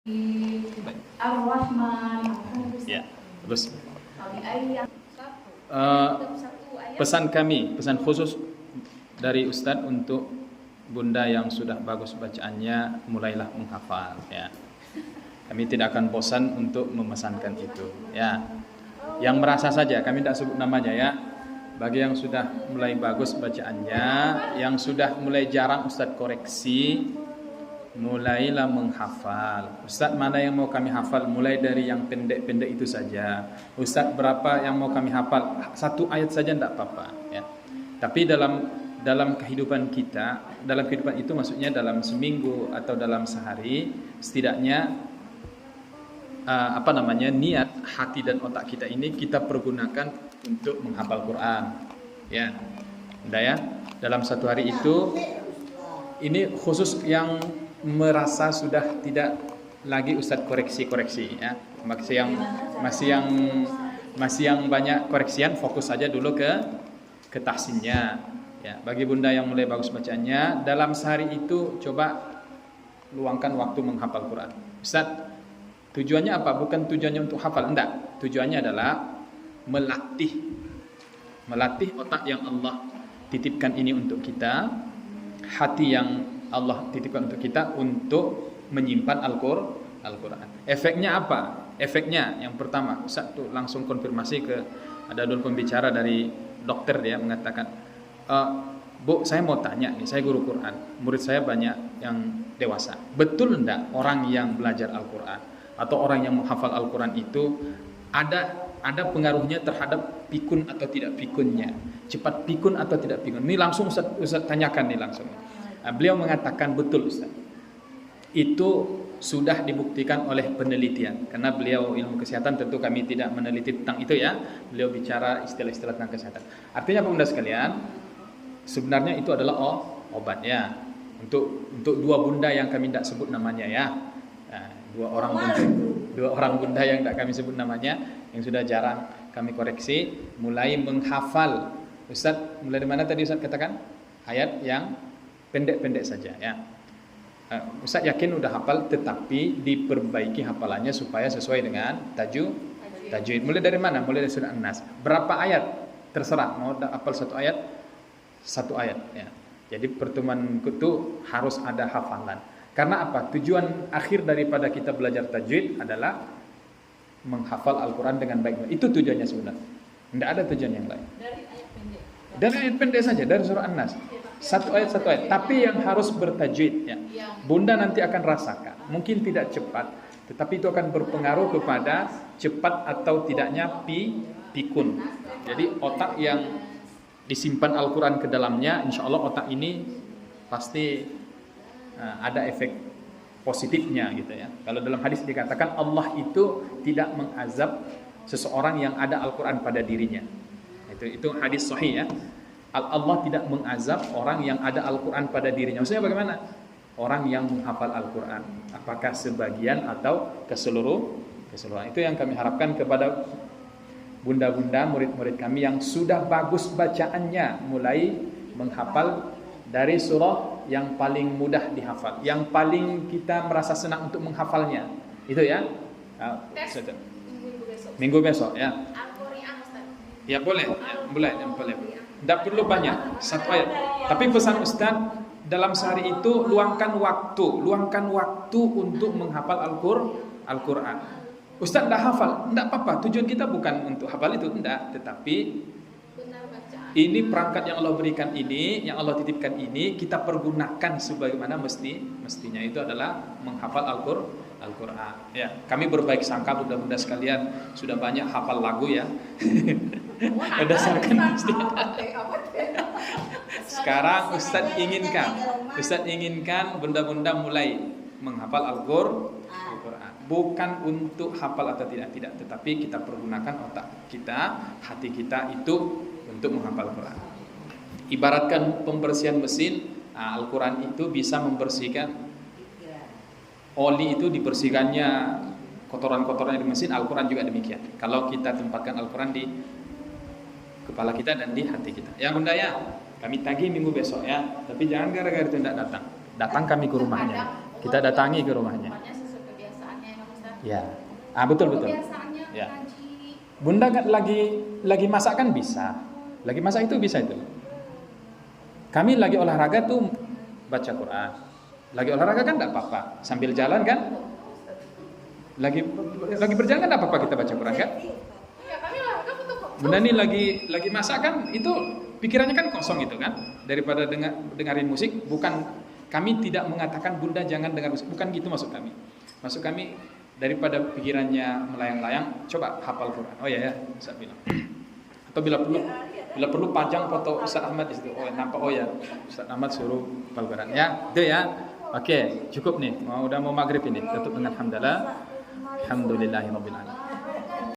Baik. Ar-Rahman. Ya, terus Ayat pesan kami, pesan khusus dari Ustadz untuk bunda yang sudah bagus bacaannya, mulailah menghafal. Ya, kami tidak akan bosan untuk memesankan itu. Ya, yang merasa saja, kami tidak sebut namanya ya. Bagi yang sudah mulai bagus bacaannya, yang sudah mulai jarang Ustadz koreksi, mulailah menghafal. Ustadz, mana yang mau kami hafal? Mulai dari yang pendek-pendek itu saja. Ustadz, berapa yang mau kami hafal? Satu ayat saja tidak apa-apa ya. Tapi dalam kehidupan kita, dalam kehidupan itu maksudnya dalam seminggu atau dalam sehari, setidaknya niat hati dan otak kita ini kita pergunakan untuk menghafal Quran. Ya. Udah ya. Dalam satu hari itu, ini khusus yang merasa sudah tidak lagi Ustadz koreksi ya, masih yang banyak koreksian, fokus saja dulu ke tahsinnya ya. Bagi bunda yang mulai bagus bacanya, dalam sehari itu coba luangkan waktu menghafal Quran. Ustadz, tujuannya apa? Bukan tujuannya untuk hafal, enggak. Tujuannya adalah melatih otak yang Allah titipkan ini untuk kita, hati yang Allah titipkan untuk kita untuk menyimpan Al-Quran. Efeknya apa? Efeknya yang pertama, satu, langsung konfirmasi ke, ada dulu pembicara dari dokter, dia mengatakan, Bu, saya mau tanya nih, saya guru Quran, murid saya banyak yang dewasa. Betul enggak orang yang belajar Al-Quran atau orang yang menghafal Al-Quran itu ada pengaruhnya terhadap pikun atau tidak pikunnya, cepat pikun atau tidak pikun? Ini langsung Ustaz tanyakan nih langsung. Beliau mengatakan betul Ustaz. Itu sudah dibuktikan oleh penelitian. Karena beliau ilmu kesehatan, tentu kami tidak meneliti tentang itu ya. Beliau bicara istilah-istilah tentang kesehatan. Artinya bunda sekalian, sebenarnya itu adalah obat ya. Untuk dua bunda yang kami tidak sebut namanya ya. Nah, dua orang bunda yang tidak kami sebut namanya, yang sudah jarang kami koreksi, mulai menghafal. Ustaz, mulai dari mana tadi Ustaz katakan? Ayat yang pendek-pendek saja ya. Ustaz yakin udah hafal, tetapi diperbaiki hafalannya supaya sesuai dengan tajwid. Mulai dari mana? Mulai dari surah An-Nas. Berapa ayat? Terserah, mau hafal satu ayat ya. Jadi pertemuan itu harus ada hafalan. Karena apa? Tujuan akhir daripada kita belajar tajwid adalah menghafal Al-Quran dengan baik. Itu tujuannya sebenarnya. Tidak ada tujuan yang lain. Dari ayat pendek saja, dari surah An-Nas. Satu ayat. Tapi yang harus bertajwid ya. Bunda nanti akan rasakan. Mungkin tidak cepat, tetapi itu akan berpengaruh kepada cepat atau tidaknya pikun. Jadi otak yang disimpan Al-Quran ke dalamnya, insya Allah otak ini pasti ada efek positifnya gitu ya. Kalau dalam hadis dikatakan Allah itu tidak mengazab seseorang yang ada Al-Quran pada dirinya. Itu hadis sahih ya. Allah tidak mengazab orang yang ada Al-Quran pada dirinya. Maksudnya bagaimana? Orang yang menghafal Al-Quran, apakah sebagian atau keseluruhan. Itu yang kami harapkan kepada bunda-bunda murid-murid kami yang sudah bagus bacaannya, mulai menghafal dari surah yang paling mudah dihafal, yang paling kita merasa senang untuk menghafalnya. Itu ya. Minggu besok ya. Ya boleh. Tidak perlu banyak, satu ayat. Tapi pesan Ustaz, dalam sehari itu luangkan waktu untuk menghafal Al-Quran. Ustaz tidak hafal, tidak apa-apa. Tujuan kita bukan untuk hafal itu, tidak. Tetapi ini perangkat yang Allah berikan ini, yang Allah titipkan ini, kita pergunakan sebagaimana mestinya. Itu adalah menghafal Al-Quran. Ya, kami berbaik sangka bunda-bunda sekalian sudah banyak hafal lagu ya. Berdasarkan sekarang Ustadz inginkan bunda-bunda mulai menghafal Al-Quran. Bukan untuk hafal atau tidak, tetapi kita pergunakan otak kita, hati kita itu untuk menghafal Al-Quran. Ibaratkan pembersihan mesin, Al-Quran itu bisa membersihkan oli, itu dibersihkannya kotoran-kotoran di mesin. Al-Quran juga demikian. Kalau kita tempatkan Al-Quran di kepala kita dan di hati kita. Ya bunda ya, kami tagih minggu besok ya. Tapi jangan gara-gara itu tidak datang. Datang kami ke rumahnya. Kita datangi ke rumahnya. Ya. Ah, betul. Kebiasaannya Ya. ngaji. Bunda kan lagi masak kan bisa. Lagi masak itu bisa itu. Kami lagi olahraga tuh baca Quran. Lagi olahraga kan enggak apa-apa. Sambil jalan kan? Lagi berjalan kan enggak apa-apa kita baca Quran kan? Ya, kami olahraga foto kok. Bunda nih lagi masak kan itu pikirannya kan kosong gitu kan? Daripada dengerin musik, bukan kami tidak mengatakan Bunda jangan dengar musik, bukan gitu maksud kami. Maksud kami daripada pikirannya melayang-layang, coba hafal Quran. Oh ya, Ustaz bilang. Atau bila perlu pajang foto Ustaz Ahmad di situ. Oh, nampak ya. Ustaz Ahmad suruh hafal Quran. Ya, itu ya. Oke, cukup nih. Udah mau maghrib ini. Tutup dengan hamdalah. Alhamdulillahirabbil alamin.